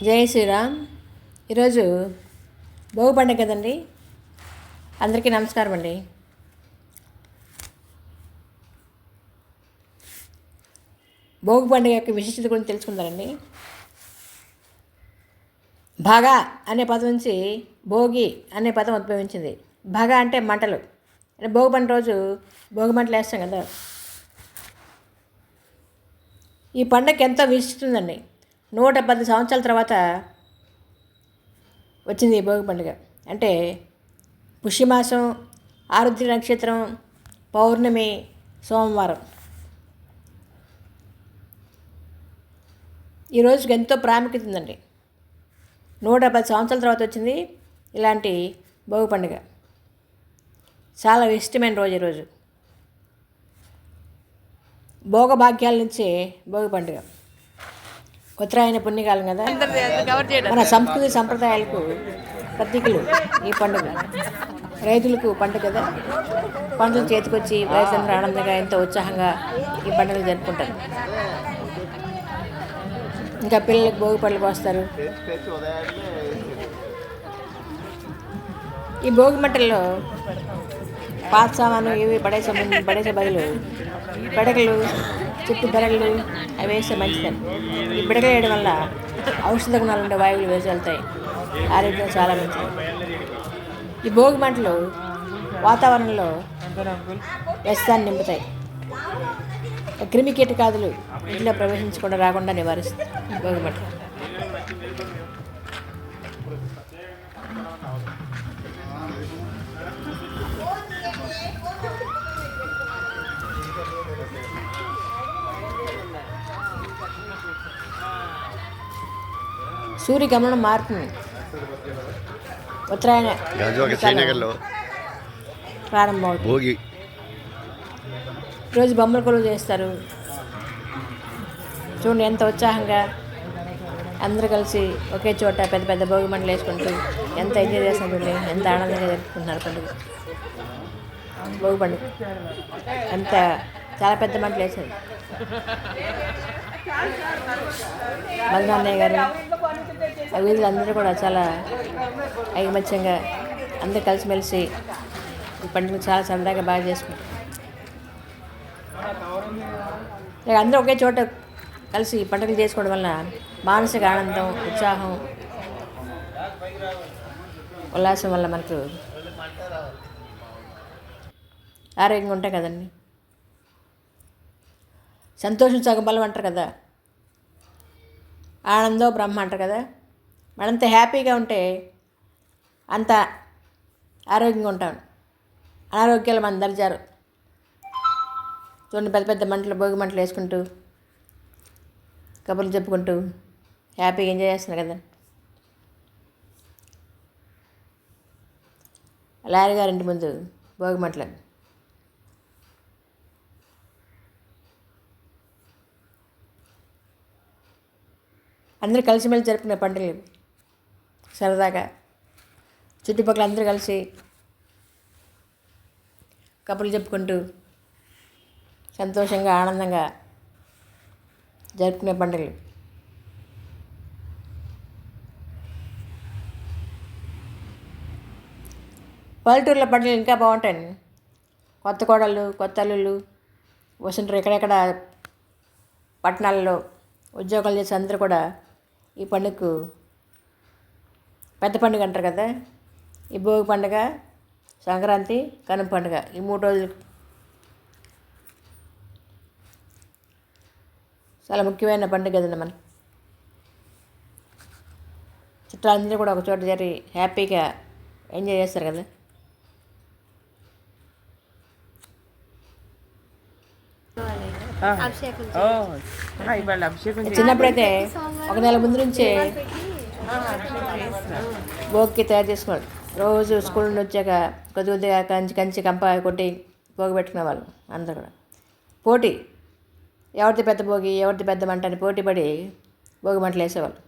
జై శ్రీరామ్. ఈరోజు భోగి పండుగ కదండి. అందరికీ నమస్కారం అండి. భోగి పండుగ యొక్క విశిష్టత గురించి తెలుసుకుందారండి. భగ అనే పదం నుంచి భోగి అనే పదం ఉద్భవించింది. భగ అంటే మంటలు. అంటే భోగి పండుగ రోజు భోగి మంటలు వేస్తాం కదా. ఈ పండుగకి ఎంతో విశిష్టత ఉందండి. 110 సంవత్సరాల తర్వాత వచ్చింది ఈ భోగి పండుగ. అంటే పుష్యమాసం, ఆరుద్ర నక్షత్రం, పౌర్ణమి, సోమవారం. ఈ రోజుకి ఎంతో ప్రాముఖ్యత ఉందండి. 110 సంవత్సరాల తర్వాత వచ్చింది ఇలాంటి భోగి పండుగ. చాలా ఇష్టమైన రోజు ఈరోజు. భోగభాగ్యాల నుంచే భోగి పండుగ. ఉత్తరాయణ పుణ్యకాలం కదా. మన సంస్కృతి సంప్రదాయాలకు ప్రతీకలు ఈ పండుగ. రైతులకు పండుగ కదా. పంటలు చేతికొచ్చి రైతులందరూ ఆనందంగా ఎంతో ఉత్సాహంగా ఈ పండుగలు జరుపుకుంటారు. ఇంకా పిల్లలకు భోగి పళ్ళు పోస్తారు. ఈ భోగి మంటల్లో పాత సామాను ఇవి పడేసే బదులు పిడకలు, చుట్టూ బెరళ్ళు అవి వేస్తే మంచిదని. ఈ పిడకలు వేయడం వల్ల ఔషధ గుణాలు ఉండే వాయువులు వెళ్తాయి. ఆరోగ్యం చాలా మంచిది. ఈ భోగి మంటలు వాతావరణంలో వ్యస్తాన్ని నింపుతాయి. క్రిమి కీటకాదులు ఇంట్లో ప్రవేశించకుండా రాకుండా నివారిస్తాయి భోగి మంటలు. సూర్యగమనం మారుతుంది. ఉత్తరాయణ ప్రారంభమవుతుంది. రోజు బొమ్మల కొలువు చేస్తారు. చూడండి ఎంత ఉత్సాహంగా అందరూ కలిసి ఒకే చోట పెద్ద పెద్ద భోగి మంటలు వేసుకుంటూ ఎంత ఎంజాయ్ చేస్తున్నారు. చూడండి ఎంత ఆనందంగా జరుపుకుంటున్నారు పండుగ. భోగి పండుగ ఎంత చాలా పెద్ద మంటలు వేశారు. మల్నాన్నయ్య గారు ఆ వీధులు అందరూ కూడా చాలా ఐకమత్యంగా అందరూ కలిసిమెలిసి ఈ పండుగ చాలా సరదాగా బాగా చేసుకుంటారు. అందరూ ఒకే చోట కలిసి పండుగలు చేసుకోవడం వల్ల మానసిక ఆనందం, ఉత్సాహం, ఉల్లాసం వల్ల మనకు ఆరోగ్యంగా ఉంటాయి కదండి. సంతోషం సగం బలం అంటారు కదా. ఆనందో బ్రహ్మ అంటారు కదా. మనంత హ్యాపీగా ఉంటే అంత ఆరోగ్యంగా ఉంటాం. అనారోగ్యాలు మన దరిజారు. చూడండి పెద్ద పెద్ద మంటలు, భోగి మంటలు వేసుకుంటూ కబుర్లు చెప్పుకుంటూ హ్యాపీగా ఎంజాయ్ చేస్తున్నారు కదా. లారీ గారింటి ముందు భోగి మంటలు. అందరూ కలిసిమెలిసి జరుపుకునే పండుగలు. సరదాగా చుట్టుపక్కల అందరూ కలిసి కబుర్లు చెప్పుకుంటూ సంతోషంగా ఆనందంగా జరుపుకునే పండుగలు. పల్లెటూరులో పండుగలు ఇంకా బాగుంటాయండి. కొత్త కోడళ్ళు, కొత్త అల్లుళ్ళు వస్తుంటారు. ఎక్కడెక్కడ పట్టణాలలో ఉద్యోగాలు చేసి అందరూ కూడా ఈ పండుగకు పెద్ద పండుగ అంటారు కదా. ఈ భోగి పండుగ, సంక్రాంతి, కనుమ పండుగ ఈ 3 రోజులు చాలా ముఖ్యమైన పండుగ కదండి. మన చుట్టాలందరూ కూడా ఒక చోట చేరి హ్యాపీగా ఎంజాయ్ చేస్తారు కదా. చిన్నప్పుడైతే 1 నెల ముందు నుంచే భోగికి తయారు చేసుకోవాలి. రోజు స్కూల్ నుండి వచ్చాక కొద్దిగా కంచి కంప కొట్టి భోగి పెట్టుకునే వాళ్ళు అందరూ కూడా. పోటీ ఎవరిది పెద్ద భోగి, ఎవరిది పెద్ద మంట అని పోటీ పడి భోగి మంటలు వేసేవాళ్ళు.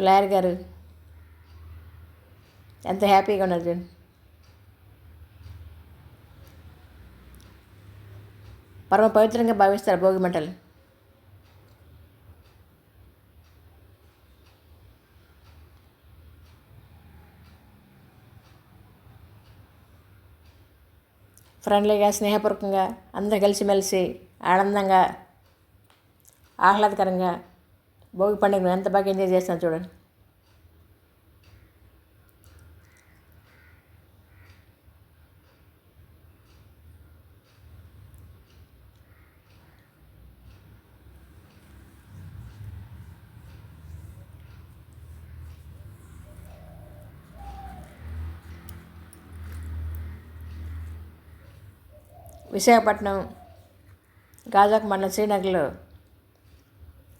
లాయర్ గారు ఎంత హ్యాపీగా ఉన్నారు చూడండి. పరమ పవిత్రంగా భావిస్తారు భోగి మంటలు. ఫ్రెండ్లీగా, స్నేహపూర్వకంగా అందరూ కలిసిమెలిసి ఆనందంగా ఆహ్లాదకరంగా భోగి పండుగను ఎంత బాగా ఎంజాయ్ చేస్తాను చూడండి. విశాఖపట్నం, గాజాక్ మండలం, శ్రీనగర్లో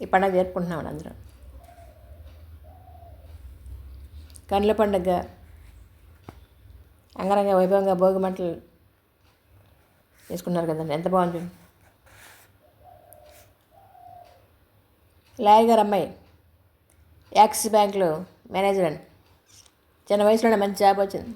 ఈ పండుగ జరుపుకుంటున్నామండి అందరం. కనుల పండుగ అంగరంగ వైభవంగా భోగి మంటలు చేసుకున్నారు కదండి, ఎంత బాగుంది. లాయర్ గారు అమ్మాయి యాక్సిస్ బ్యాంక్లో మేనేజర్ అండి, చిన్న వయసులోనే మంచి జాబ్ వచ్చింది.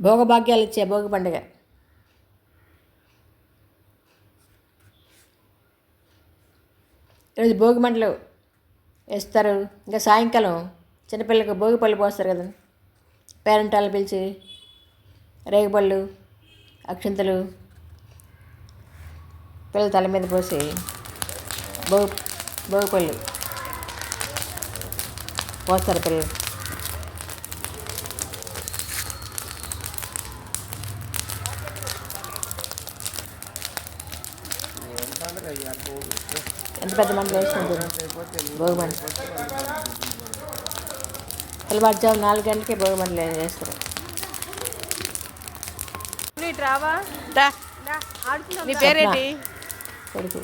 భోగభాగ్యాలు ఇచ్చే భోగి పండుగ. ఈరోజు భోగి మంటలు వేస్తారు. ఇంకా సాయంకాలం చిన్నపిల్లలకు భోగి పళ్ళు పోస్తారు కదా, పేరెంటాలను పిలిచి రేగిపళ్ళు, అక్షింతలు పిల్లల తల మీద పోసి భోగి పళ్ళు పోస్తారు పిల్లలు. ఎంత పెద్ద మంటలు వేసుకుంటుంది భోగి మంట. తెల్లవారుజాము 4 గంటలకే భోగి మంటలు వేస్తారు. నీ పేరేంటి? కొడుకు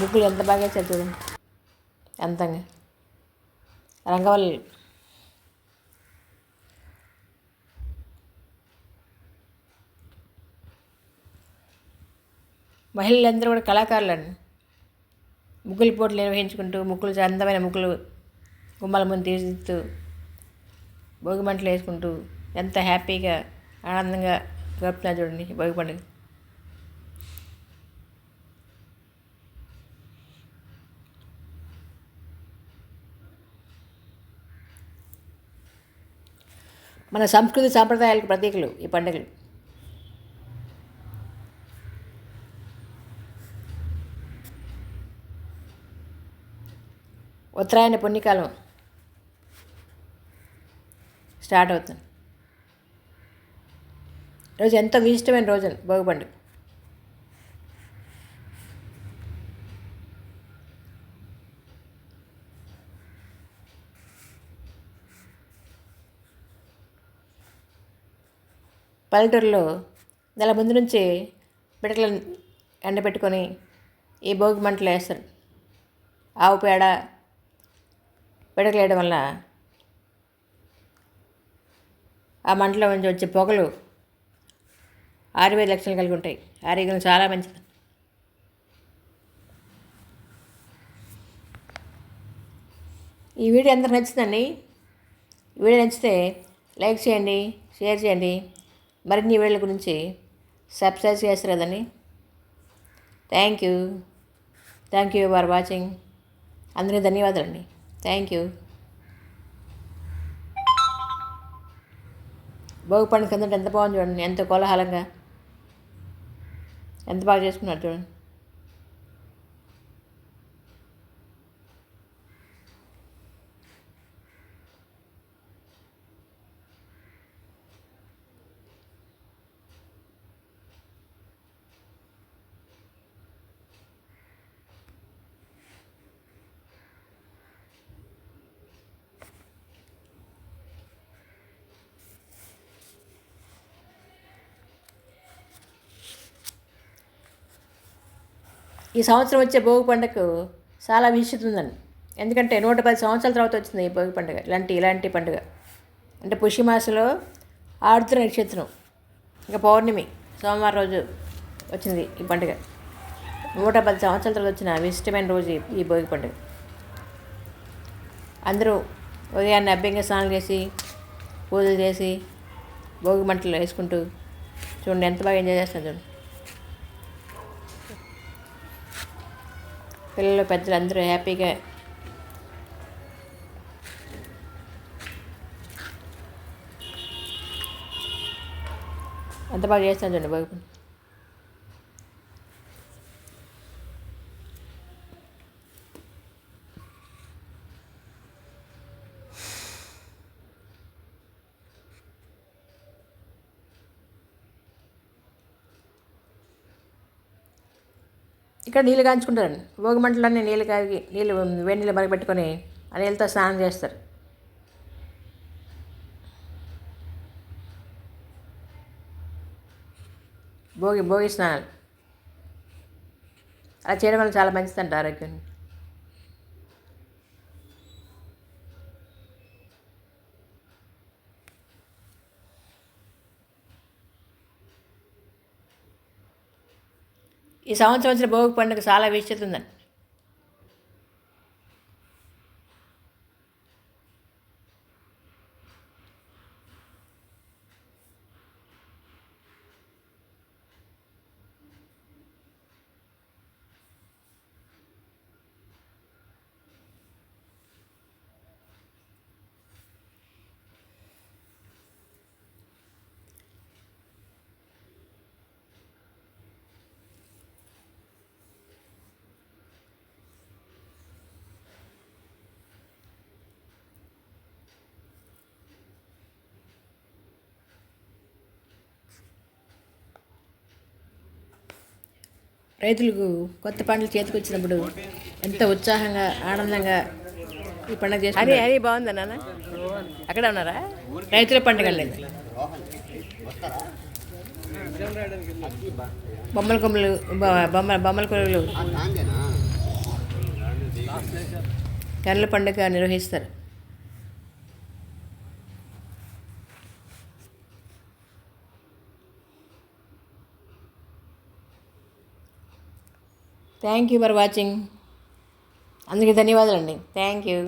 ముగ్గులు ఎంత బాగా వేసారు చూడండి, అంతంగా రంగవల్లి. మహిళలందరూ కూడా కళాకారులండి. ముగ్గుల పోటీలు నిర్వహించుకుంటూ ముగ్గులు, అందమైన ముగ్గులు గుమ్మాల ముందు తీర్చిదిద్దుతూ భోగి మంటలు వేసుకుంటూ ఎంత హ్యాపీగా ఆనందంగా గడుపుతున్నారు చూడండి భోగి పండుగ. మన సంస్కృతి సాంప్రదాయాలకు ప్రతీకలు ఈ పండుగలు. ఉత్తరాయణ పుణ్యకాలం స్టార్ట్ అవుతుంది. రోజు ఎంతో విశిష్టమైన రోజు భోగి పండుగ. పల్లెటూరులో నెల ముందు నుంచి పిడకలను ఎండబెట్టుకొని ఈ భోగి మంటలు వేస్తారు. ఆవు పేడ పిడకలు వేయడం వల్ల ఆ మంటలో నుంచి వచ్చే పొగలు ఆయుర్వేద లక్షణాలు కలిగి ఉంటాయి. ఆరోగ్యం చాలా మంచిది. ఈ వీడియో అందరికి నచ్చిందండి. ఈ వీడియో నచ్చితే లైక్ చేయండి, షేర్ చేయండి. మరిన్ని వీడియోల గురించి సబ్స్క్రైబ్ చేస్తారు కదండి. Thank you for watching. అందరికీ ధన్యవాదాలండి. Thank you. భోగి పండుగ కింద ఎంత బాగుంది చూడండి, ఎంత కోలాహలంగా ఎంత బాగా చేసుకున్నారు చూడండి. ఈ సంవత్సరం వచ్చే భోగి పండుగకు చాలా విశిష్టత ఉందండి. ఎందుకంటే 110 సంవత్సరాల తర్వాత వచ్చింది ఈ భోగి పండుగ. ఇలాంటి పండుగ అంటే పుష్యమాసంలో ఆరుద్ర నక్షత్రం, ఇంకా పౌర్ణమి సోమవారం రోజు వచ్చింది ఈ పండుగ. 110 సంవత్సరాల తర్వాత వచ్చిన విశిష్టమైన రోజు ఈ భోగి పండుగ. అందరూ ఉదయాన్నే అభ్యంగా స్నానం చేసి పూజలు చేసి భోగి మంటలు వేసుకుంటూ చూడండి ఎంత బాగా ఎంజాయ్ చేస్తారు చూడండి. పిల్లలు పెద్దలు అందరూ హ్యాపీగా ఎంత బాగా చేస్తాను చూడండి భోగి పండుగ. ఇక్కడ నీళ్ళు కాంచుకుంటారండి. భోగి మంటలన్నీ నీళ్ళు కాగి నీళ్ళు వేడి నీళ్ళు మరగపెట్టుకొని ఆ నీళ్ళతో స్నానం చేస్తారు. భోగి స్నానాలు అలా చేయడం వల్ల చాలా మంచిదంట ఆరోగ్యం. ఈ సంవత్సరం వచ్చిన భోగి పండుగ చాలా విశిష్టత ఉందండి. రైతులకు కొత్త పంటలు చేతికి వచ్చినప్పుడు ఎంత ఉత్సాహంగా ఆనందంగా ఈ పండుగ చేసుకుంటారు. అది బాగుందా నాన్న? అక్కడే ఉన్నారా? రైతుల పండుగ లేదు. బొమ్మల కొమ్మలు బొమ్మల కొలువులు కర్రల పండుగ నిర్వహిస్తారు. Thank you for watching. అందరికీ ధన్యవాదాలండి. Thank you.